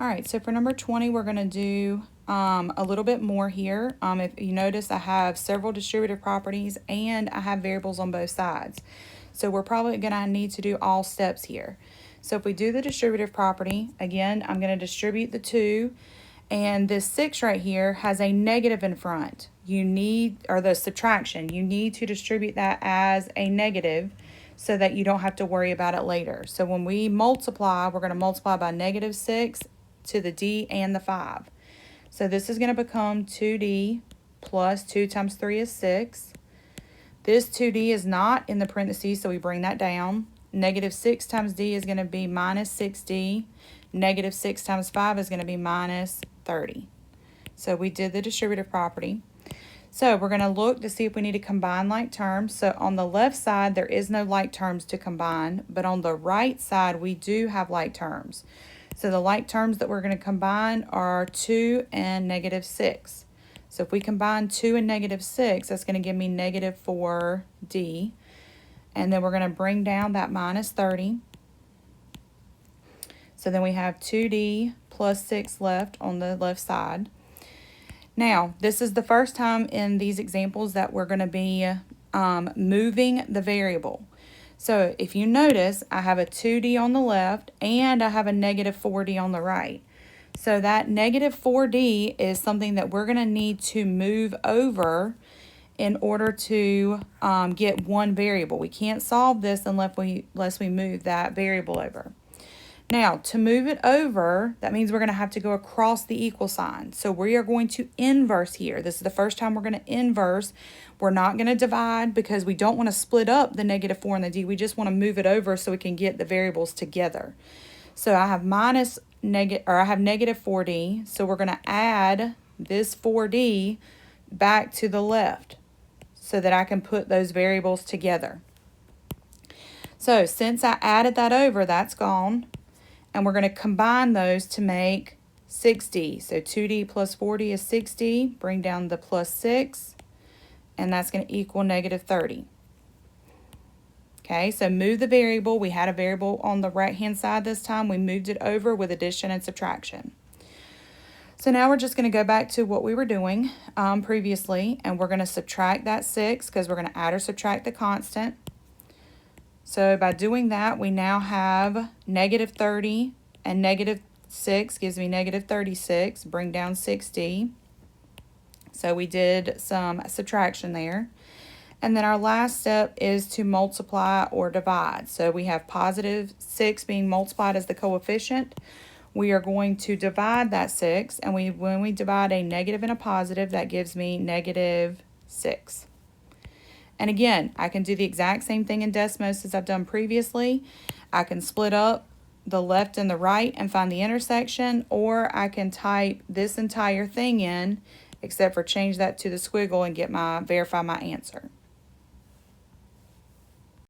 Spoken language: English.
All right, so for number 20, we're going to do a little bit more here. If you notice, I have several distributive properties and I have variables on both sides. So we're probably going to need to do all steps here. So if we do the distributive property, again, I'm going to distribute the 2, and this 6 right here has a negative in front. You need, or the subtraction, you need to distribute that as a negative so that you don't have to worry about it later. So when we multiply, we're going to multiply by -6 to the d and the 5. So this is going to become 2d plus 2 times 3 is 6. This 2d is not in the parentheses, so we bring that down. -6 times d is going to be -6d. -6 times 5 is going to be -30. So we did the distributive property. So we're going to look to see if we need to combine like terms. So on the left side, there is no like terms to combine, but on the right side, we do have like terms. So the like terms that we're going to combine are 2 and -6. So if we combine 2 and -6, that's going to give me -4d. And then we're going to bring down that -30. So then we have 2d plus 6 left on the left side. Now, this is the first time in these examples that we're going to be moving the variable. So if you notice, I have a 2d on the left and I have a -4d on the right. So that -4d is something that we're going to need to move over in order to get one variable. We can't solve this unless we move that variable over. Now, to move it over, that means we're going to have to go across the equal sign. So we are going to inverse here. This is the first time we're going to inverse. We're not going to divide because we don't want to split up the -4 and the d. We just want to move it over so we can get the variables together. So I have -4d. So we're going to add this 4d back to the left so that I can put those variables together. So since I added that over, that's gone. And we're going to combine those to make 6d. So 2d plus 4d is 6d. Bring down the plus 6. And that's going to equal -30. Okay, so move the variable. We had a variable on the right-hand side this time. We moved it over with addition and subtraction. So now we're just going to go back to what we were doing previously. And we're going to subtract that 6 because we're going to add or subtract the constant. So by doing that, we now have -30 and -6 gives me -36. Bring down 6d. So we did some subtraction there. And then our last step is to multiply or divide. So we have +6 being multiplied as the coefficient. We are going to divide that 6. And when we divide a negative and a positive, that gives me -6. And again, I can do the exact same thing in Desmos as I've done previously. I can split up the left and the right and find the intersection, or I can type this entire thing in, except for change that to the squiggle and verify my answer.